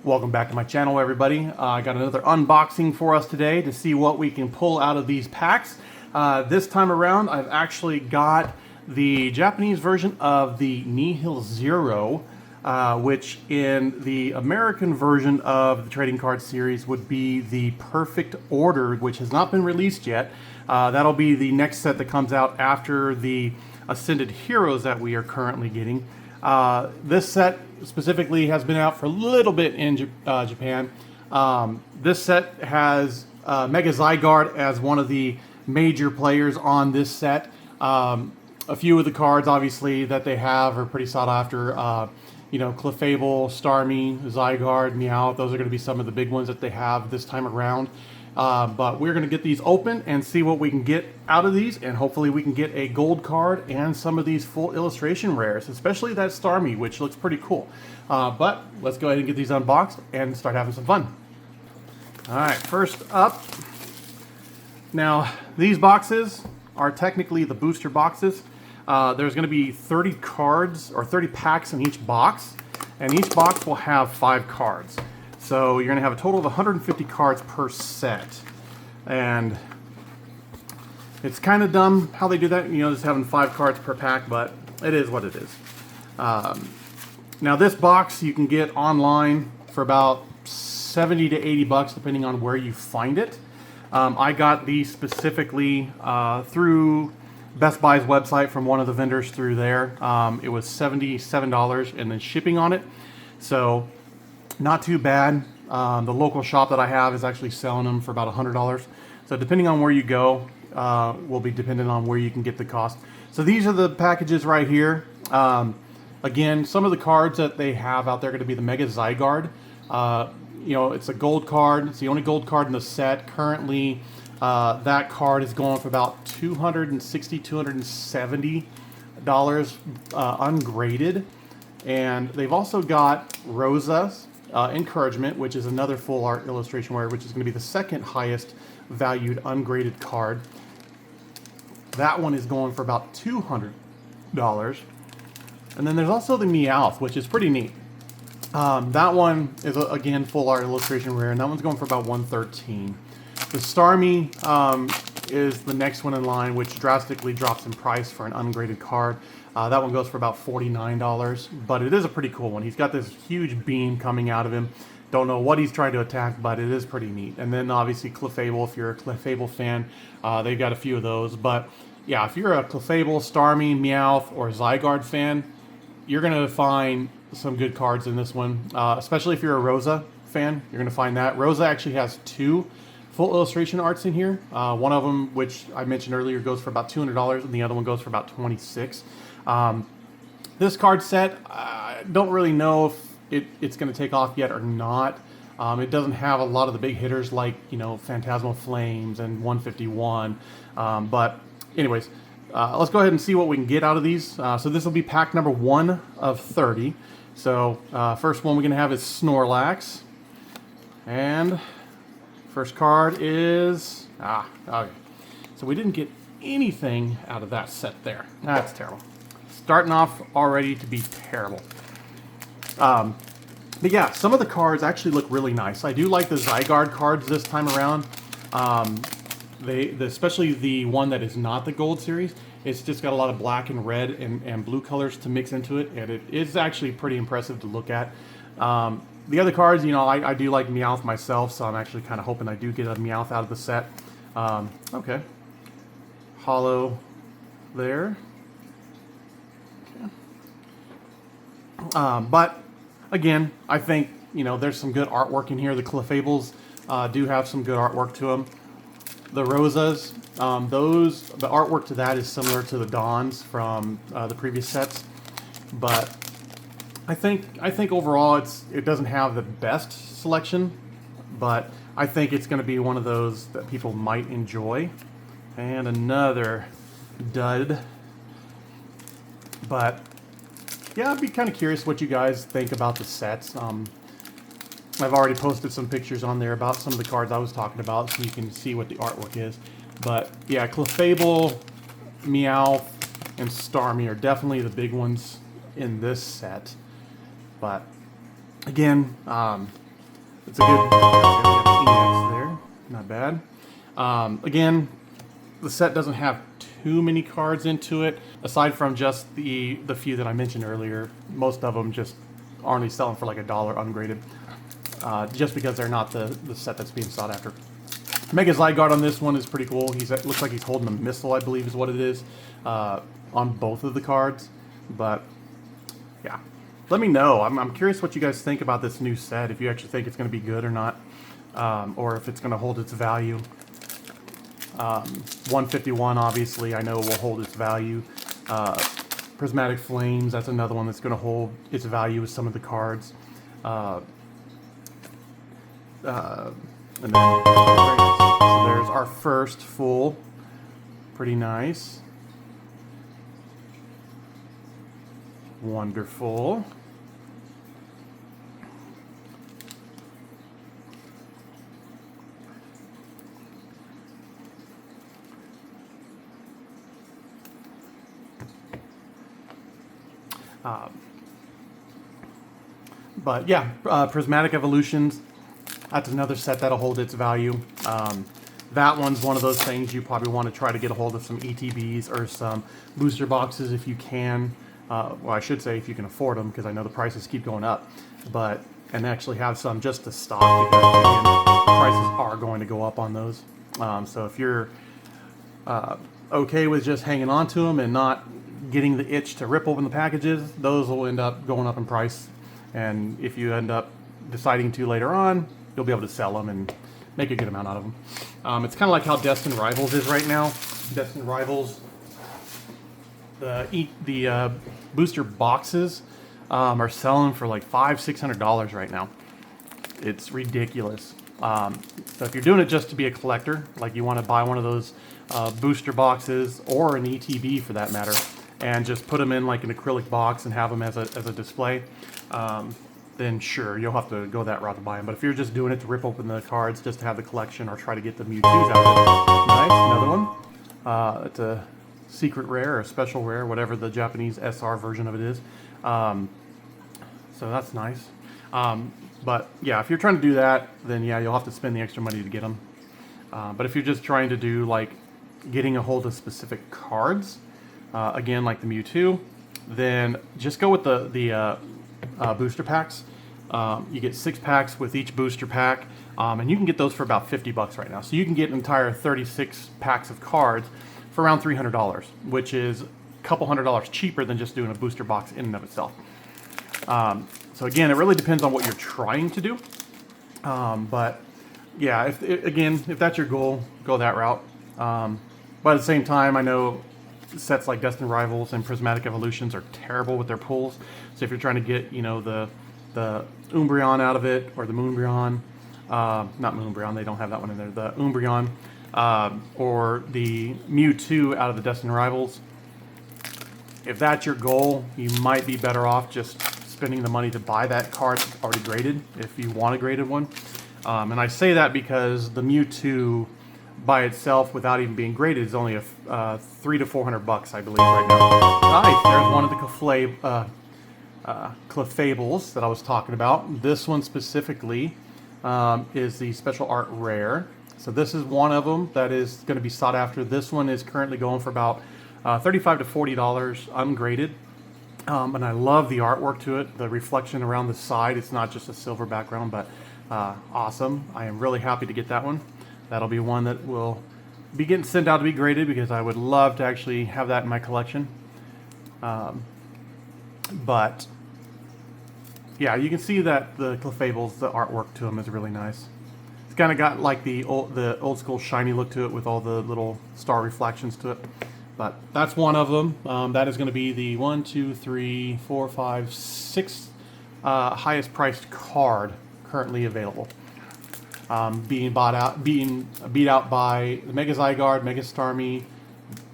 Welcome back to my channel, everybody. I got another unboxing for us today to see what we can pull out of these packs. This time around, I've actually got the Japanese version of the Nihil Zero, which in the American version of the trading card series would be the Perfect Order, which has not been released yet. That'll be the next set that comes out after the Ascended Heroes that we are currently getting. This set specifically has been out for a little bit in Japan. This set has Mega Zygarde as one of the major players on this set. A few of the cards, obviously, that they have are pretty sought after. You know, Clefable, Starmie, Zygarde, Meowth, those are going to be some of the big ones that they have this time around. But we're going to get these open and see what we can get out of these, and hopefully we can get a gold card and some of these full illustration rares, especially that Starmie, which looks pretty cool. But let's go ahead and get these unboxed and start having some fun. Alright, first up, now these boxes are technically the booster boxes. There's going to be 30 cards, or 30 packs in each box, and each box will have 5 cards. So you're going to have a total of 150 cards per set. And it's kind of dumb how they do that, you know, just having 5 cards per pack, but it is what it is. Now this box you can get online for about 70 to 80 bucks depending on where you find it. I got these specifically through Best Buy's website from one of the vendors through there. It was $77 and then shipping on it. So not too bad. The local shop that I have is actually selling them for about $100. So depending on where you go, will be dependent on where you can get the cost. So these are the packages right here. Again, some of the cards that they have out there are going to be the Mega Zygarde. You know, it's a gold card. It's the only gold card in the set. Currently, that card is going for about $260, $270 ungraded. And they've also got Rosa's Encouragement, which is another full art illustration rare, which is going to be the second highest valued ungraded card. That one is going for about $200. And then there's also the Meowth, which is pretty neat. That one is, again, full art illustration rare, and that one's going for about $113. The Starmie is the next one in line, which drastically drops in price for an ungraded card. That one goes for about $49, but it is a pretty cool one. He's got this huge beam coming out of him. Don't know what he's trying to attack, but it is pretty neat. And then obviously Clefable, if you're a Clefable fan, they've got a few of those. But yeah, if you're a Clefable, Starmie, Meowth, or Zygarde fan, you're going to find some good cards in this one. Especially if you're a Rosa fan, you're going to find that. Rosa actually has 2 full illustration arts in here. One of them, which I mentioned earlier, goes for about $200, and the other one goes for about $26. This card set, I don't really know if it's going to take off yet or not. It doesn't have a lot of the big hitters like, you know, Phantasmal Flames and 151. But anyways, let's go ahead and see what we can get out of these. So this will be pack number 1 of 30. So first one we're going to have is Snorlax. And first card is... okay. So we didn't get anything out of that set there. That's terrible. Starting off already to be terrible. But yeah, some of the cards actually look really nice. I do like the Zygarde cards this time around. Especially the one that is not the Gold Series. It's just got a lot of black and red and blue colors to mix into it, and it is actually pretty impressive to look at. The other cards, you know, I do like Meowth myself, so I'm actually kind of hoping I do get a Meowth out of the set. Okay. Hollow there. Okay. But again, I think, you know, there's some good artwork in here. The Clefables do have some good artwork to them. The Rosas, the artwork to that is similar to the Dawns from the previous sets, but I think overall it doesn't have the best selection, but I think it's going to be one of those that people might enjoy. And another dud. But yeah, I'd be kind of curious what you guys think about the sets. I've already posted some pictures on there about some of the cards I was talking about, so you can see what the artwork is. But yeah, Clefable, Meowth, and Starmie are definitely the big ones in this set. But again, It's a good Phoenix there, not bad. Again, the set doesn't have too many cards into it, aside from just the few that I mentioned earlier. Most of them just are only selling for like $1 ungraded, just because they're not the set that's being sought after. Mega Zygarde on this one is pretty cool. Looks like he's holding a missile, I believe is what it is, on both of the cards. But yeah, let me know. I'm curious what you guys think about this new set, if you actually think it's going to be good or not, or if it's going to hold its value. 151 obviously I know will hold its value. Prismatic Flames, that's another one that's going to hold its value with some of the cards. And then so there's our first full. Pretty nice. Wonderful. But yeah, Prismatic Evolutions, that's another set that'll hold its value. That one's one of those things you probably want to try to get a hold of some ETBs or some booster boxes if you can. Well, I should say if you can afford them, because I know the prices keep going up. And actually have some just to stock, because again, prices are going to go up on those. So if you're okay with just hanging on to them and not getting the itch to rip open the packages, those will end up going up in price. And if you end up deciding to later on, you'll be able to sell them and make a good amount out of them. It's kind of like how Destined Rivals is right now. Destined Rivals, the booster boxes are selling for like $500–600 right now. It's ridiculous. So if you're doing it just to be a collector, like you want to buy one of those booster boxes or an ETB for that matter, and just put them in like an acrylic box and have them as a display, then sure, you'll have to go that route to buy them. But if you're just doing it to rip open the cards just to have the collection or try to get the Mewtwo's out of it, nice, another one. It's a secret rare or special rare, whatever the Japanese SR version of it is. So that's nice. But yeah, if you're trying to do that, then yeah, you'll have to spend the extra money to get them. But if you're just trying to do like getting a hold of specific cards, again, like the Mewtwo, then just go with the booster packs. You get 6 packs with each booster pack, and you can get those for about $50 right now. So you can get an entire 36 packs of cards for around $300, which is a couple $100 cheaper than just doing a booster box in and of itself. So again, it really depends on what you're trying to do. But yeah, if that's your goal, go that route. But at the same time, I know sets like Destined Rivals and Prismatic Evolutions are terrible with their pulls. So if you're trying to get, you know, the Umbreon out of it, or the Moonbreon, not Moonbreon, they don't have that one in there, the Umbreon, or the Mewtwo out of the Destined Rivals, if that's your goal, you might be better off just spending the money to buy that card already graded, if you want a graded one. And I say that because the Mewtwo by itself, without even being graded, is only a $300 to $400, I believe, right now. Nice, there's one of the Clefables that I was talking about. This one specifically is the Special Art Rare. So this is one of them that is going to be sought after. This one is currently going for about $35 to $40 ungraded. And I love the artwork to it, the reflection around the side. It's not just a silver background, but awesome. I am really happy to get that one. That'll be one that will be getting sent out to be graded, because I would love to actually have that in my collection. But yeah, you can see that the Clefables, the artwork to them is really nice. It's kind of got like the old school shiny look to it with all the little star reflections to it. But that's one of them. That is going to be the 1, 2, 3, 4, 5, 6 highest priced card currently available. Being beat out by the Mega Zygarde, Mega Starmie,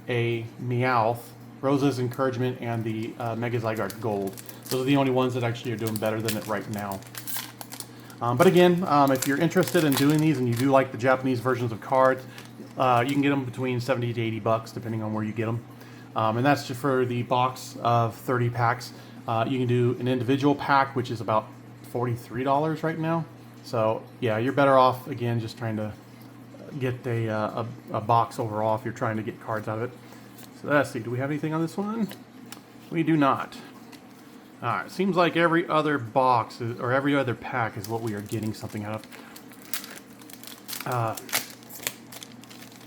a Meowth, Rose's Encouragement, and the Mega Zygarde Gold. Those are the only ones that actually are doing better than it right now. But again, if you're interested in doing these and you do like the Japanese versions of cards, you can get them between $70 to $80 depending on where you get them. And that's just for the box of 30 packs. You can do an individual pack, which is about $43 right now. So yeah, you're better off, again, just trying to get a box overall if you're trying to get cards out of it. So let's see, do we have anything on this one? We do not. Alright, seems like every other box or every other pack is what we are getting something out of.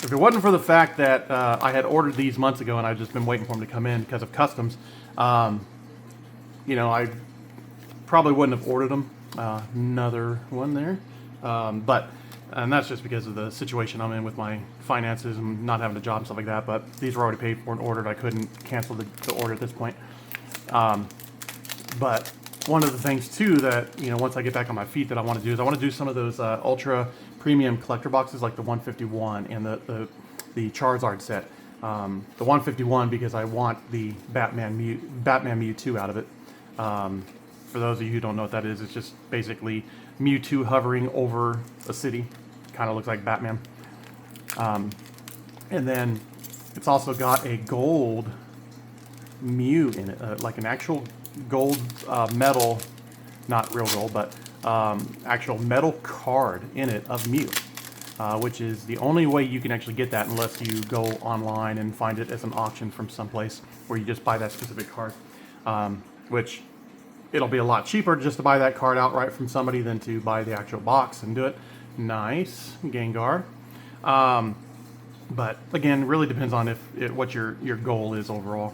If it wasn't for the fact that I had ordered these months ago and I've just been waiting for them to come in because of customs, you know, I probably wouldn't have ordered them. Another one there. And that's just because of the situation I'm in with my finances and not having a job and stuff like that. But these were already paid for and ordered. I couldn't cancel the order at this point. But one of the things too that, you know, once I get back on my feet that I want to do is I want to do some of those ultra premium collector boxes like the 151 and the Charizard set. The 151 because I want the Batman Mewtwo out of it. For those of you who don't know what that is, it's just basically Mewtwo hovering over a city. Kind of looks like Batman. And then it's also got a gold Mew in it, like an actual gold metal, not real gold, but actual metal card in it of Mew, which is the only way you can actually get that unless you go online and find it as an auction from someplace where you just buy that specific card, which it'll be a lot cheaper just to buy that card outright from somebody than to buy the actual box and do it. Nice, Gengar. But again, really depends on what your goal is overall.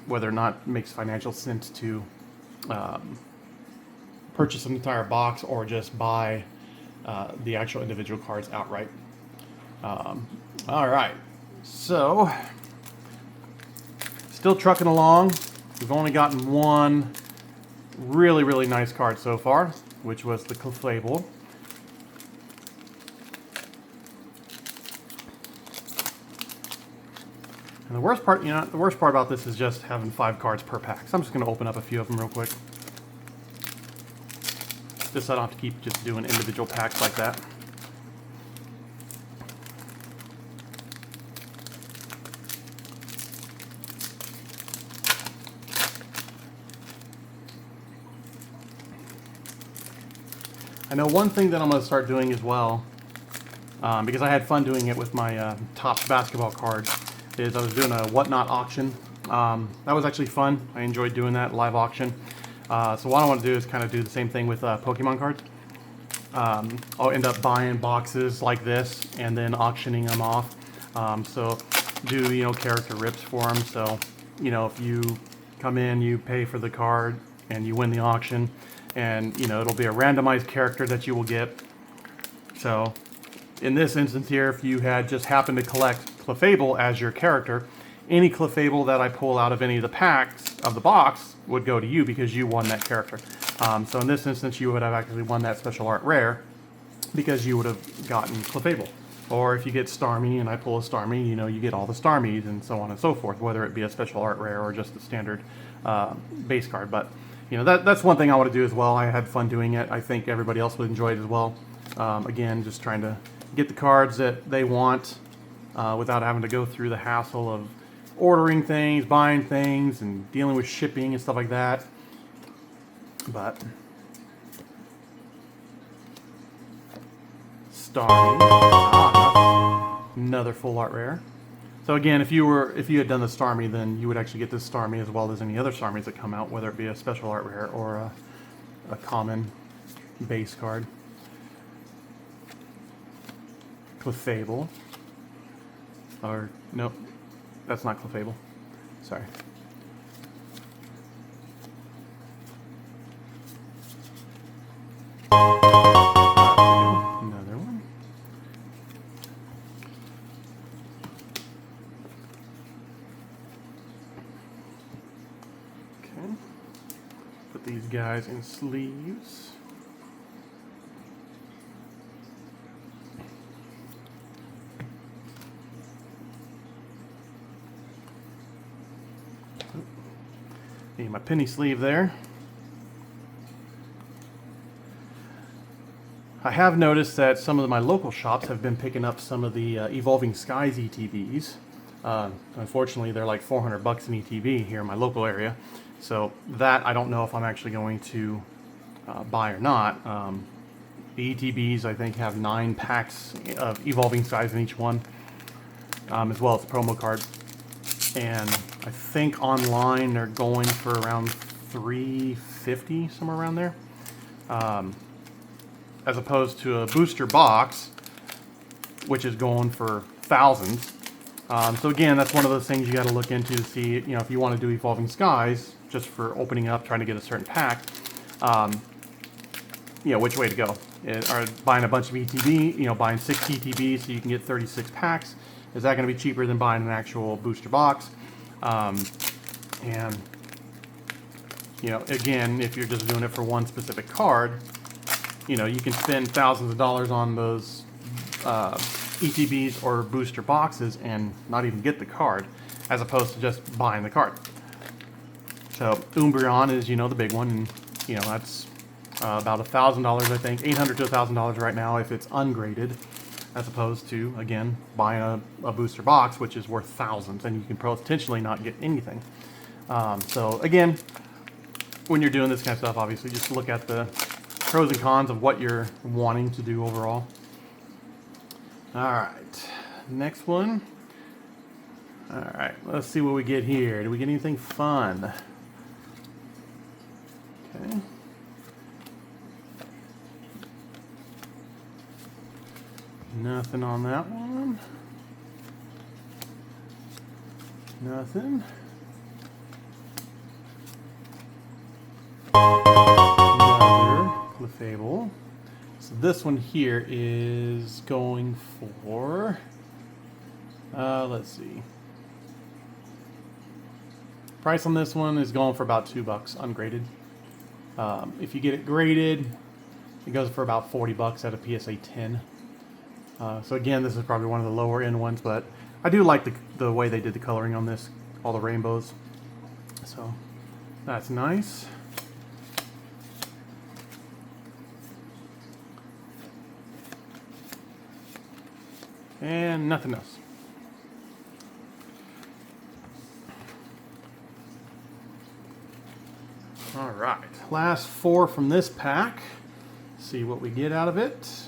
Whether or not it makes financial sense to purchase an entire box or just buy the actual individual cards outright. All right, so still trucking along. We've only gotten one really nice card so far, which was the Clefable. And the worst part, the worst part about this is just having 5 cards per pack. So I'm just going to open up a few of them real quick. Just so I don't have to keep just doing individual packs like that. I know one thing that I'm going to start doing as well, because I had fun doing it with my Topps basketball cards, is I was doing a whatnot auction. That was actually fun. I enjoyed doing that live auction. So what I want to do is kind of do the same thing with Pokemon cards. I'll end up buying boxes like this and then auctioning them off. So do character rips for them. So if you come in, you pay for the card and you win the auction, and it'll be a randomized character that you will get. So in this instance here, if you had just happened to collect Clefable as your character, any Clefable that I pull out of any of the packs of the box would go to you because you won that character. So in this instance, you would have actually won that special art rare because you would have gotten Clefable. Or if you get Starmie and I pull a Starmie, you get all the Starmies and so on and so forth, whether it be a special art rare or just the standard base card. But that's one thing I want to do as well. I had fun doing it. I think everybody else would enjoy it as well. Again, just trying to get the cards that they want without having to go through the hassle of ordering things, buying things, and dealing with shipping and stuff like that. But Starmie, another full art rare. So again, if you had done the Starmie, then you would actually get this Starmie as well as any other Starmies that come out, whether it be a special art rare or a common base card. Clefable. Or nope, that's not Clefable. Sorry. Another one. Okay. Put these guys in sleeves. Need my penny sleeve there. I have noticed that some of my local shops have been picking up some of the Evolving Skies ETBs. Unfortunately, they're like $400 an ETB here in my local area. So that I don't know if I'm actually going to buy or not. The ETBs, I think, have 9 packs of Evolving Skies in each one, as well as the promo card. And I think online they're going for around $350, somewhere around there. As opposed to a booster box, which is going for thousands. So again, that's one of those things you got to look into to see, you know, if you want to do Evolving Skies, just for opening up, trying to get a certain pack, you know, which way to go. Are buying a bunch of ETB, you know, buying 6 ETBs so you can get 36 packs. Is that going to be cheaper than buying an actual booster box? And, you know, again, if you're just doing it for one specific card, you know, you can spend thousands of dollars on those ETBs or booster boxes and not even get the card, as opposed to just buying the card. So Umbreon is, you know, the big one, and you know that's about $1,000, I think, $800 to $1,000 right now if it's ungraded, as opposed to, again, buying a booster box, which is worth thousands, and you can potentially not get anything. So again, when you're doing this kind of stuff, obviously just look at the pros and cons of what you're wanting to do overall. All right, next one. All right, let's see what we get here. Do we get anything fun? Okay. Nothing on that one. Nothing. Another Clefable. So this one here is going for, let's see. Price on this one is going for about $2 ungraded. If you get it graded, it goes for about $40 at a PSA 10. So again, this is probably one of the lower end ones, but I do like the way they did the coloring on this, all the rainbows. So that's nice. And nothing else. All right, last 4 from this pack. See what we get out of it.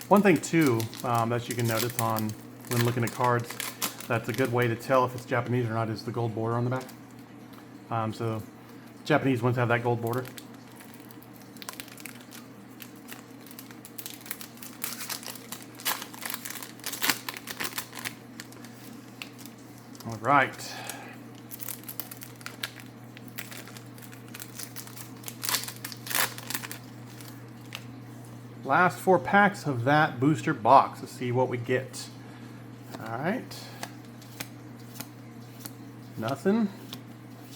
One thing too that you can notice on when looking at cards, that's a good way to tell if it's Japanese or not, is the gold border on the back. So Japanese ones have that gold border. All right. Last 4 packs of that booster box. Let's see what we get. All right. Nothing.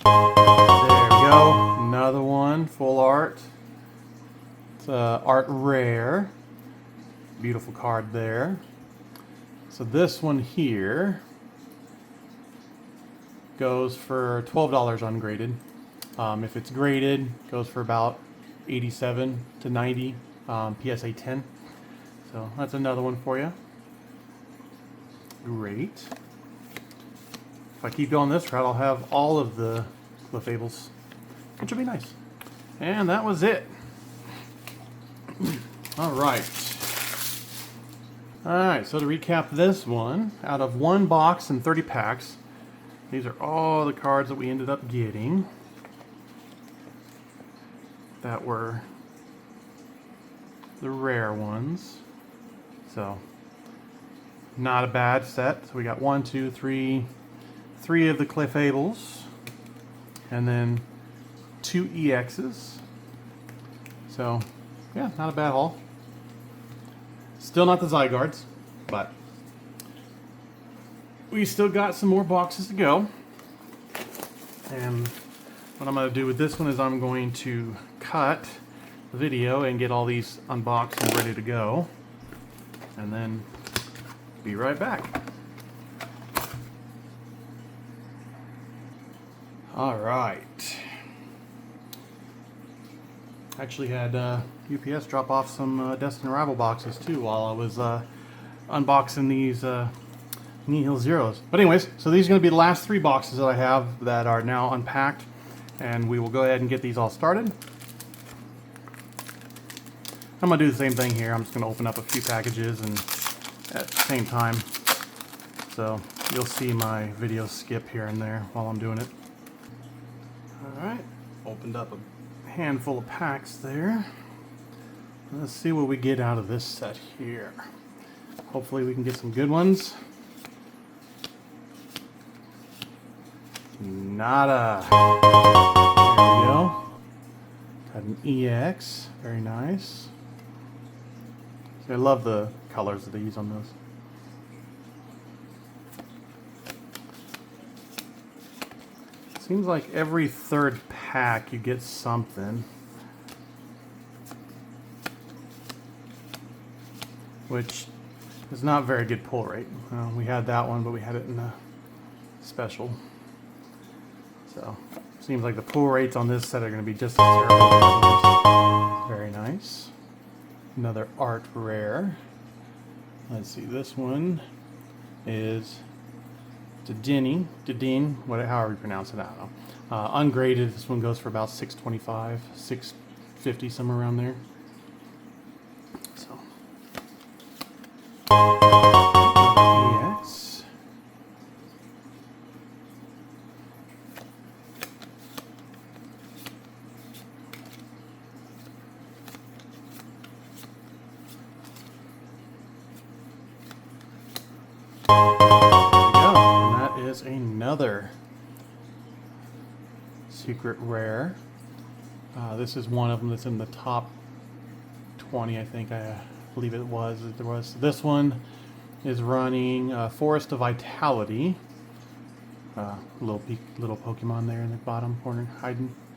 There we go. Another one, full art. It's art rare. Beautiful card there. So this one here goes for $12 ungraded. If it's graded, goes for about 87 to 90. PSA 10. So that's another one for you. Great. If I keep going this route, I'll have all of the Clefables, which will be nice. And that was it. All right. All right, so to recap this one, out of 1 box and 30 packs, these are all the cards that we ended up getting that were the rare ones. So not a bad set. So we got 1, 2, 3 of the Clefables, and then 2 EXs. So yeah, not a bad haul. Still not the Zygardes, but we still got some more boxes to go. And what I'm going to do with this one is I'm going to cut the video and get all these unboxed and ready to go, and then be right back. All right, Actually had UPS drop off some Destined Arrival boxes too while I was unboxing these Nihil Zeros. But anyways, so these are going to be the last 3 boxes that I have that are now unpacked, and we will go ahead and get these all started. I'm going to do the same thing here. I'm just going to open up a few packages and at the same time, so you'll see my video skip here and there while I'm doing it. Alright, opened up a handful of packs there. Let's see what we get out of this set here. Hopefully we can get some good ones. Nada. There we go. Got an EX. Very nice. See, I love the colors that they use on those. Seems like every 3rd pack you get something. Which is not very good pull rate. We had that one, but we had it in a special. So, seems like the pull rates on this set are going to be just as terrible. Very nice. Another art rare. Let's see, this one is Dedin, however you pronounce it, I don't know. Ungraded, this one goes for about $6.25, $6.50, somewhere around there. So, EX. Another secret rare. This is one of them that's in the top 20, I think. I believe it was. This one is running Forest of Vitality. Little Pokemon there in the bottom corner,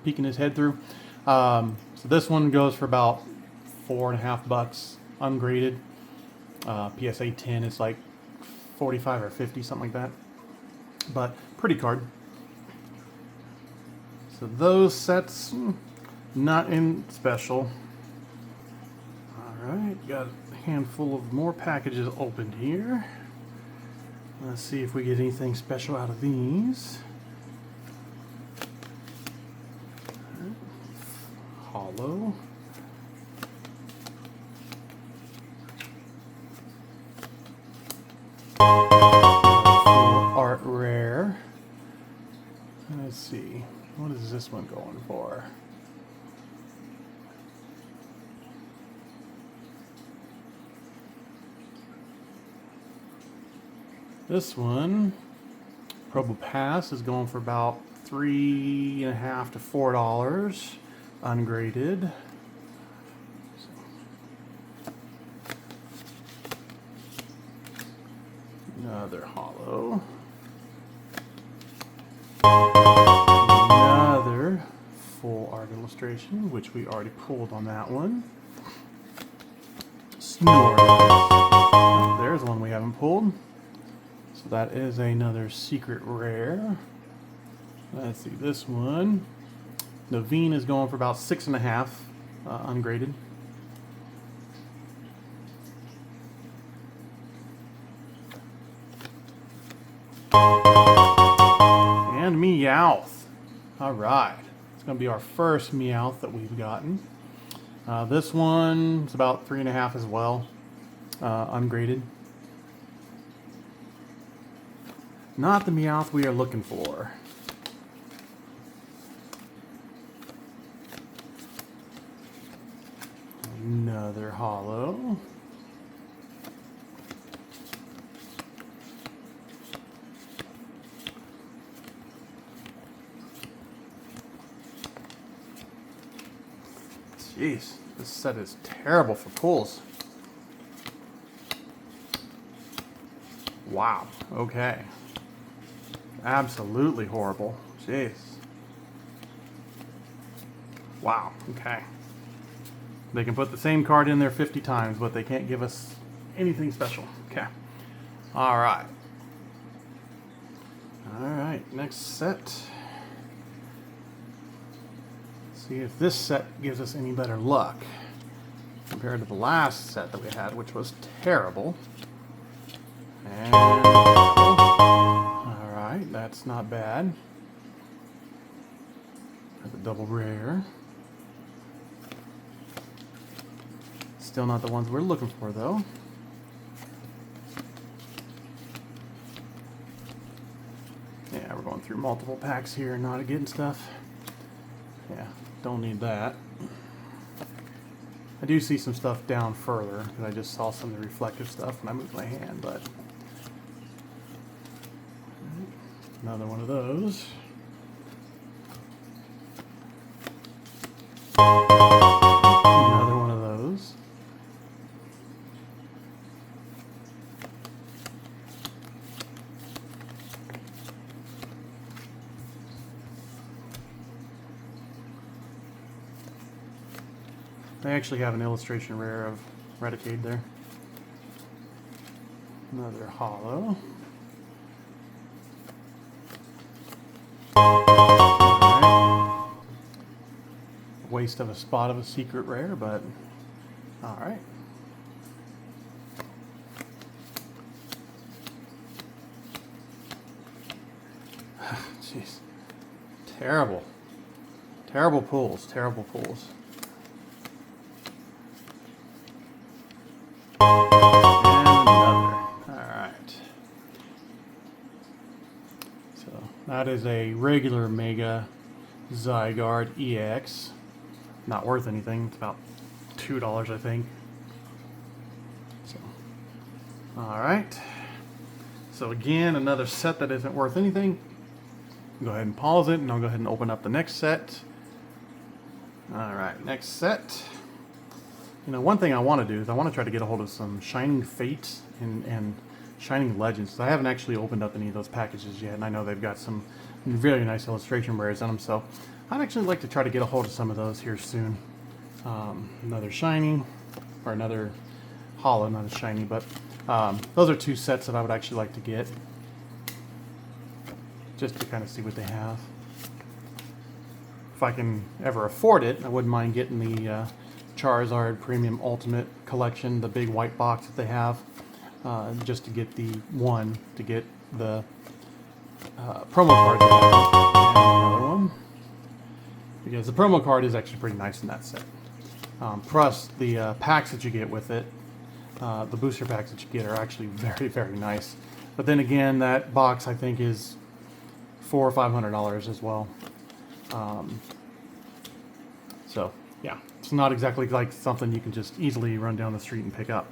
peeking his head through. So this one goes for about $4.50, ungraded. PSA 10 is like 45 or 50, something like that. But pretty card. So those sets, not in special. Alright, got a handful of more packages opened here. Let's see if we get anything special out of these. Hollow. Art rare. Let's see. What is this one going for? This one, Probo Pass, is going for about $3.50 to $4, ungraded. Another hollow. Another full art illustration, which we already pulled on that one. Snore. There's one we haven't pulled. So that is another secret rare. Let's see, this one. Naveen is going for about $6.50, ungraded. And Meowth. Alright. It's going to be our first Meowth that we've gotten. This one is about $3.50 as well, ungraded. Not the Meowth we are looking for. Another hollow. Jeez, this set is terrible for pulls. Wow, okay. Absolutely horrible. Jeez. Wow, okay. They can put the same card in there 50 times, but they can't give us anything special. Okay. Alright. Alright, next set. See if this set gives us any better luck compared to the last set that we had, which was terrible. And all right, that's not bad. That's a double rare. Still not the ones we're looking for, though. Yeah, we're going through multiple packs here and not getting stuff. Yeah, don't need that. I do see some stuff down further, because I just saw some of the reflective stuff when I moved my hand, but... Another one of those. Another one of those. They actually have an illustration rare of Redicade there. Another hollow. Alright. Waste of a spot of a secret rare, but alright. Jeez. Terrible. Terrible pulls. Terrible pulls. That is a regular Mega Zygarde EX. Not worth anything. It's about $2, I think. So, all right. So again, another set that isn't worth anything. Go ahead and pause it, and I'll go ahead and open up the next set. All right, next set. You know, one thing I want to do is I want to try to get a hold of some Shining Fates and Shining Legends. I haven't actually opened up any of those packages yet, and I know they've got some really nice illustration rares on them, so I'd actually like to try to get a hold of some of those here soon. Another shiny, or another hollow, not a shiny, but those are two sets that I would actually like to get, just to kind of see what they have. If I can ever afford it, I wouldn't mind getting the Charizard Premium Ultimate Collection, the big white box that they have. Just to get the one, to get the promo card. And another one. Because the promo card is actually pretty nice in that set. Plus, the packs that you get with it, the booster packs that you get are actually very, very nice. But then again, that box I think is $400 or $500 as well. So, yeah, it's not exactly like something you can just easily run down the street and pick up.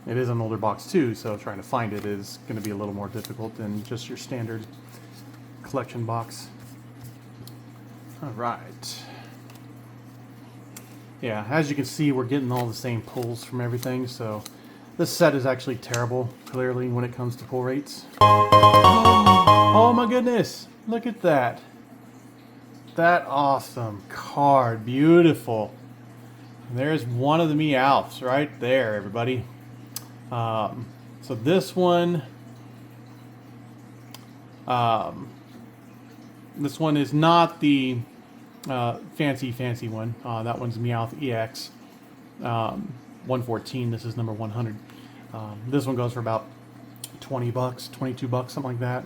It is an older box too, so trying to find it is going to be a little more difficult than just your standard collection box. Alright. Yeah, as you can see, we're getting all the same pulls from everything, so this set is actually terrible, clearly, when it comes to pull rates. Oh my goodness! Look at that! That awesome card. Beautiful. There's one of the Meowths right there, everybody. So this one, is not the fancy one. That one's Meowth EX 114. This is number 100. This one goes for about $20, $22, something like that.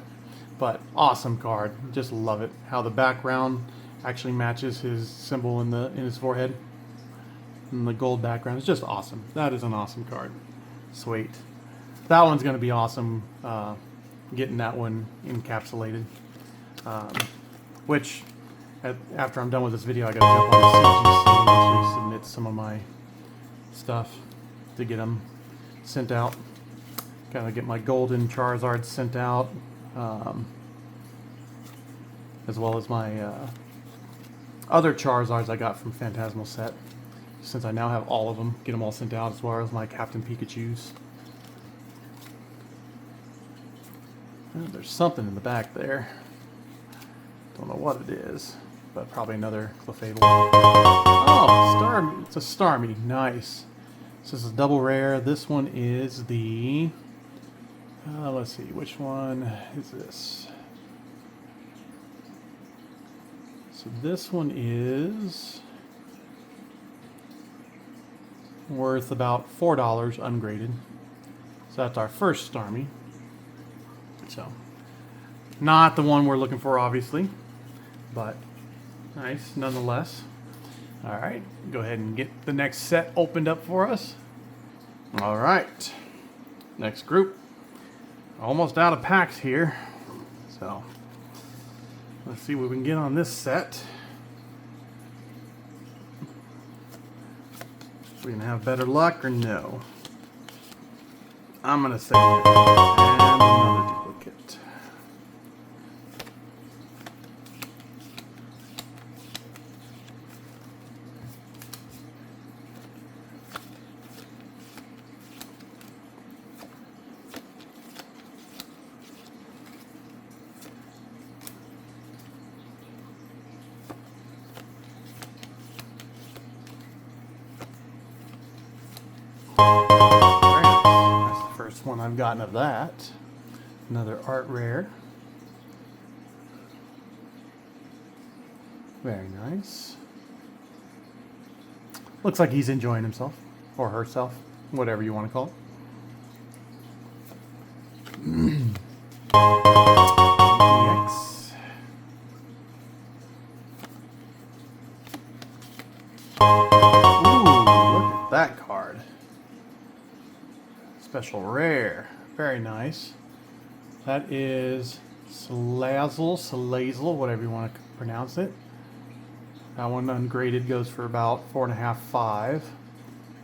But awesome card. Just love it. How the background actually matches his symbol in his forehead. And the gold background is just awesome. That is an awesome card. Sweet. That one's going to be awesome, getting that one encapsulated. Which, after I'm done with this video, I got to jump on the CGC and actually submit some of my stuff to get them sent out. Got to get my golden Charizard sent out, as well as my other Charizards I got from Phantasmal set. Since I now have all of them, get them all sent out, as well as my Captain Pikachus. Oh, there's something in the back there. Don't know what it is, but probably another Clefable. Oh, it's a Starmie. Nice. So this is a double rare. This one is the... let's see, which one is this? So this one is worth about $4 ungraded. So that's our first Starmie. So not the one we're looking for, obviously, but nice nonetheless. All right, go ahead and get the next set opened up for us. All right, next group. Almost out of packs here. So let's see what we can get on this set. We're gonna have better luck or no? I'm gonna say no. And another duplicate. That's the first one I've gotten of that. Another art rare. Very nice. Looks like he's enjoying himself. Or herself. Whatever you want to call it. EX. Ooh, look at that card. Special rare. Very nice. That is Salazzle, whatever you want to pronounce it. That one ungraded goes for about 4.5, 5.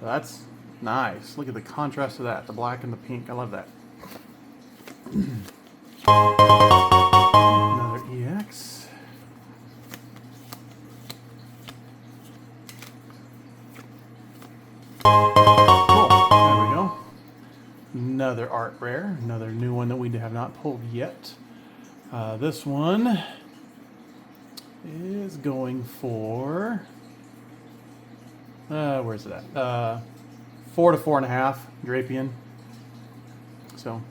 That's nice. Look at the contrast of that. The black and the pink. I love that. Another EX. Cool. There we go. Another art rare. Another new one that we have not pulled yet. This one is going for... where's it at? 4 to 4.5 Drapion. So...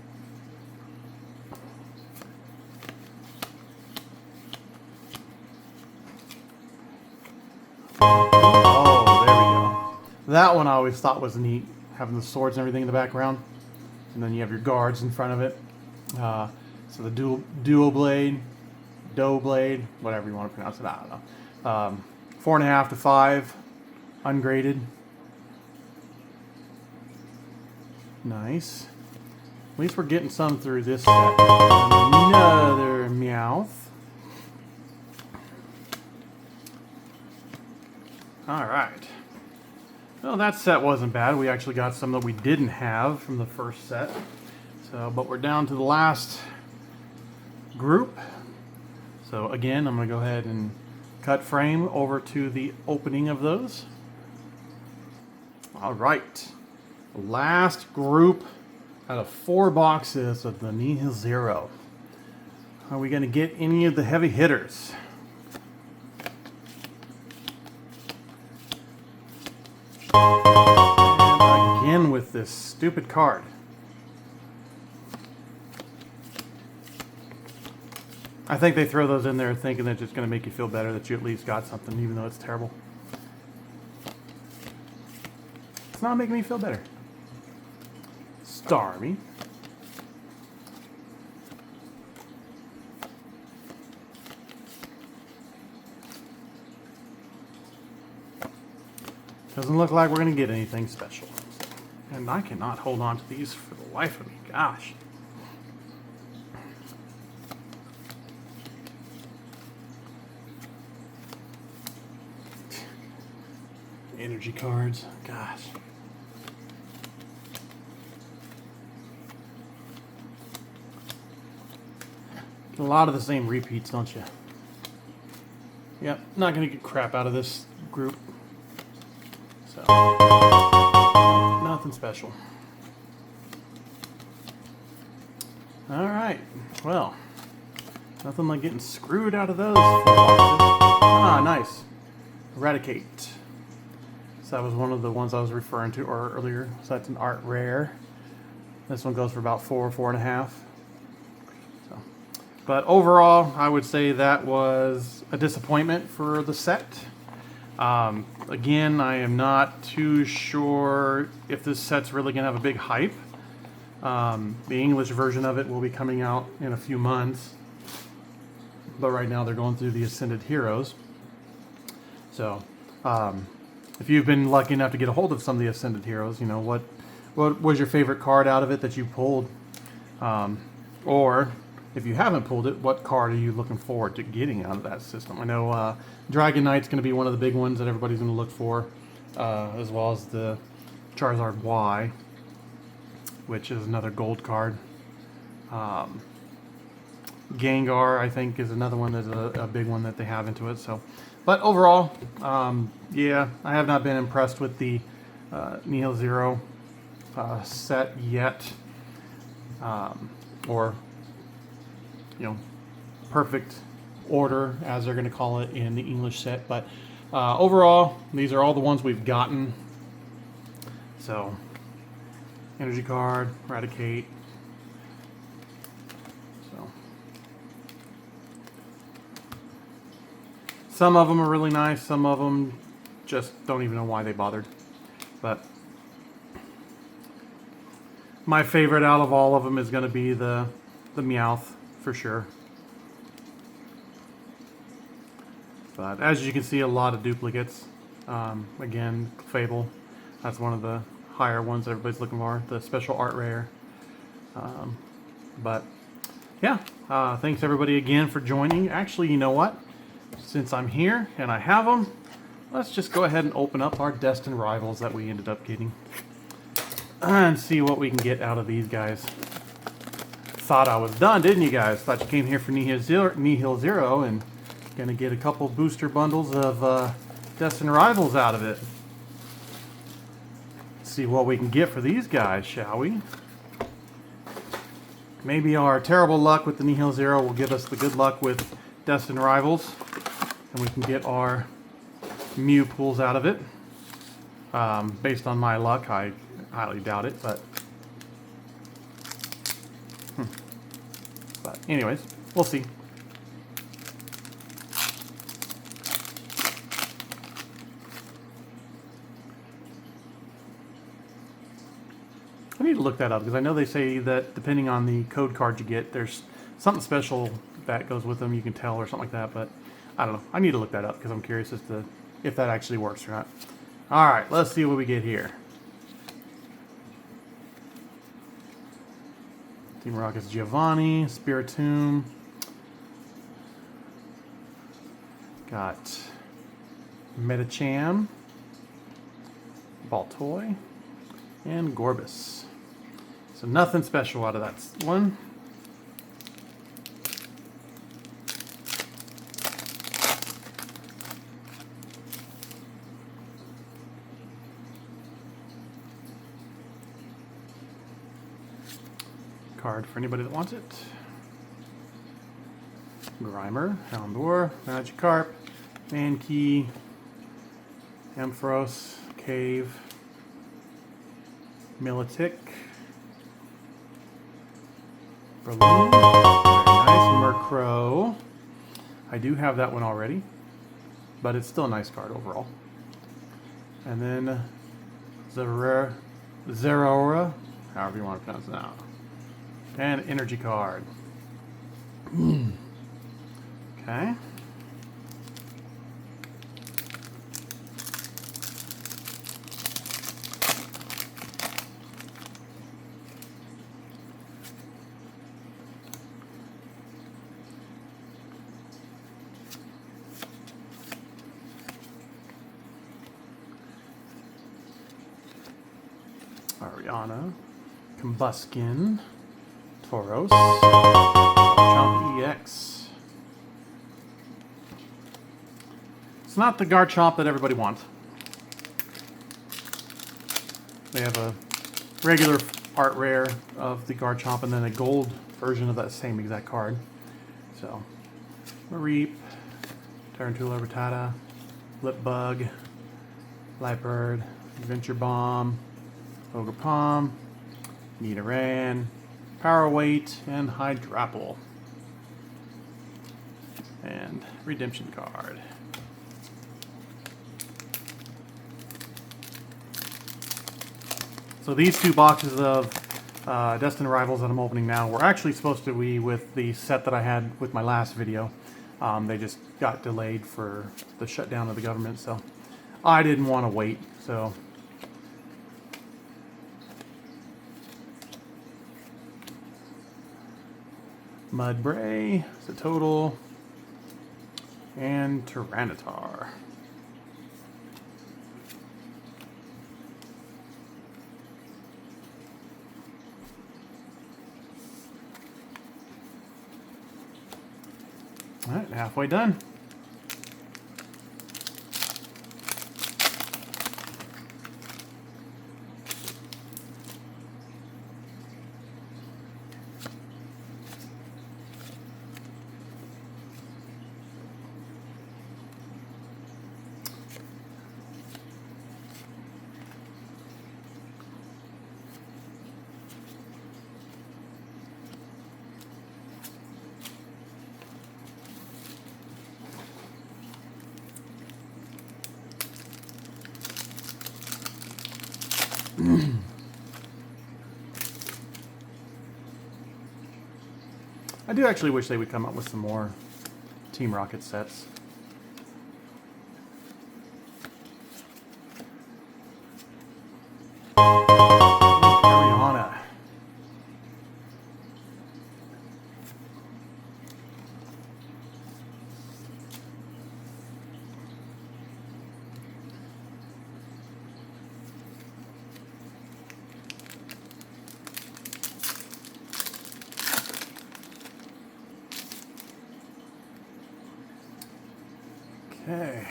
Oh, there we go. That one I always thought was neat, having the swords and everything in the background. And then you have your guards in front of it. So the duo blade, doe blade, whatever you want to pronounce it, I don't know. 4.5 to 5, ungraded. Nice. At least we're getting some through this set. Another Meowth. Alright. Well, that set wasn't bad. We actually got some that we didn't have from the first set. So, but we're down to the last group. So again, I'm going to go ahead and cut frame over to the opening of those. Alright. Last group out of 4 boxes of the Nihil Zero. Are we going to get any of the heavy hitters? And again with this stupid card. I think they throw those in there thinking that it's just going to make you feel better that you at least got something, even though it's terrible. It's not making me feel better. Starmie. Doesn't look like we're going to get anything special. And I cannot hold on to these for the life of me. Gosh. Energy cards. Gosh. Get a lot of the same repeats, don't you? Yep, not going to get crap out of this group. So, nothing special. Alright, well, nothing like getting screwed out of those. Ah, nice. Eradicate. So that was one of the ones I was referring to earlier. So that's an art rare. This one goes for about 4, 4.5. So, But overall, I would say that was a disappointment for the set. Again, I am not too sure if this set's really going to have a big hype. The English version of it will be coming out in a few months. But right now they're going through the Ascended Heroes. So, if you've been lucky enough to get a hold of some of the Ascended Heroes, you know, what was your favorite card out of it that you pulled? Or if you haven't pulled it, what card are you looking forward to getting out of that system? I know Dragon Knight's going to be one of the big ones that everybody's going to look for, as well as the Charizard Y, which is another gold card. Gengar, I think, is another one that's a big one that they have into it. So, but overall, yeah, I have not been impressed with the Nihil Zero set yet, or you know, perfect order as they're going to call it in the English set. But overall, these are all the ones we've gotten. So, energy card, Eradicate. So, some of them are really nice. Some of them just don't even know why they bothered. But my favorite out of all of them is going to be the Meowth, for sure. But as you can see, a lot of duplicates. Again, Fable, that's one of the higher ones that everybody's looking for, the special art rare. But yeah, thanks everybody again for joining. Actually, you know what? Since I'm here and I have them, let's just go ahead and open up our Destined Rivals that we ended up getting and see what we can get out of these guys. Thought I was done, didn't you guys? Thought you came here for Nihil Zero and gonna get a couple booster bundles of Destined Rivals out of it. See what we can get for these guys, shall we? Maybe our terrible luck with the Nihil Zero will give us the good luck with Destined Rivals, and we can get our Mew pools out of it. Based on my luck, I highly doubt it, but anyways, we'll see. I need to look that up because I know they say that depending on the code card you get, there's something special that goes with them, you can tell, or something like that. But I don't know. I need to look that up because I'm curious as to if that actually works or not. All right, let's see what we get here. Team Rocket's Giovanni, Spiritomb. Got Medicham, Baltoy, and Gorbis. So nothing special out of that one. Card for anybody that wants it. Grimer, Houndour, Magikarp, Mankey, Ampharos, Cave, Milotic, Berlin, very nice, Murkrow. I do have that one already, but it's still a nice card overall. And then Zeraora, however you want to pronounce it now. And energy card. Okay. Ariana, Combuskin, Tauros, Garchomp EX. It's not the Garchomp that everybody wants. They have a regular art rare of the Garchomp and then a gold version of that same exact card. So, Mareep, Tarantula Rattata, Lipbug, Lightbird, Adventure Bomb, Nidoran, Power Weight, and Hydrapple. And redemption card. So these two boxes of Destined Rivals that I'm opening now were actually supposed to be with the set that I had with my last video. They just got delayed for the shutdown of the government, so I didn't want to wait. So Mudbray, Satotal, and Tyranitar. All right, halfway done. I do actually wish they would come up with some more Team Rocket sets. Ariana. Okay.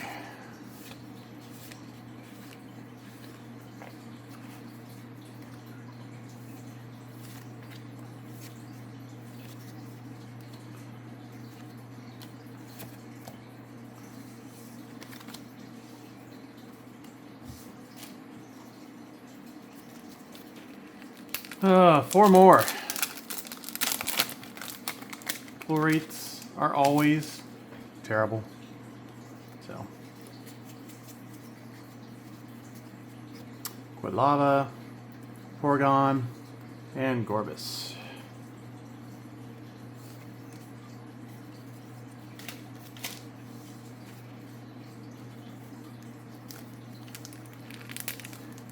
Four more. Pull rates are always terrible. So, Quidlava, Porygon, and Gorbis.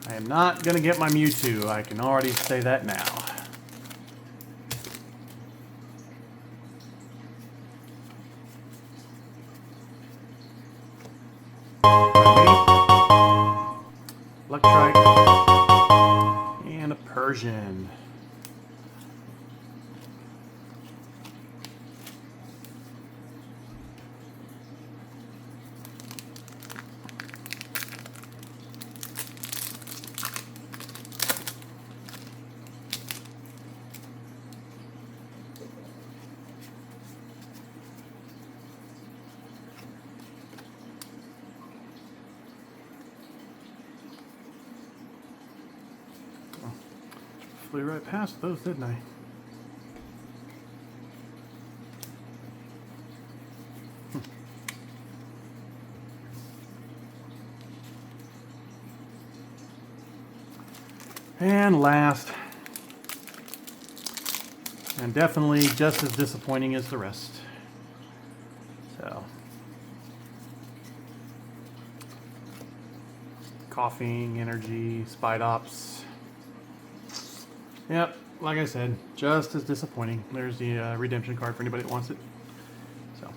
I am not going to get my Mewtwo, I can already say that now. Electrike, and a Persian. Flew right past those, didn't I? And last, and definitely just as disappointing as the rest. So, Coughing, Energy, Spidops. Yep, like I said, just as disappointing. There's the redemption card for anybody that wants it. So,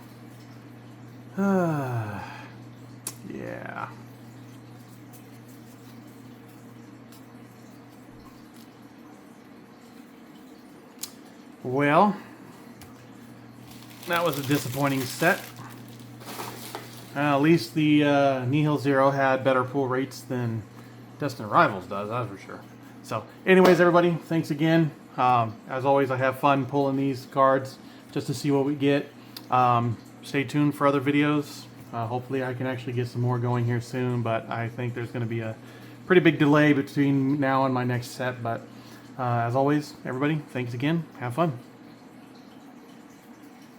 yeah. Well, that was a disappointing set. At least the Nihil Zero had better pull rates than Destined Rivals does, that's for sure. So, anyways, everybody, thanks again. As always, I have fun pulling these cards just to see what we get. Stay tuned for other videos. Hopefully, I can actually get some more going here soon, but I think there's going to be a pretty big delay between now and my next set. But as always, everybody, thanks again. Have fun.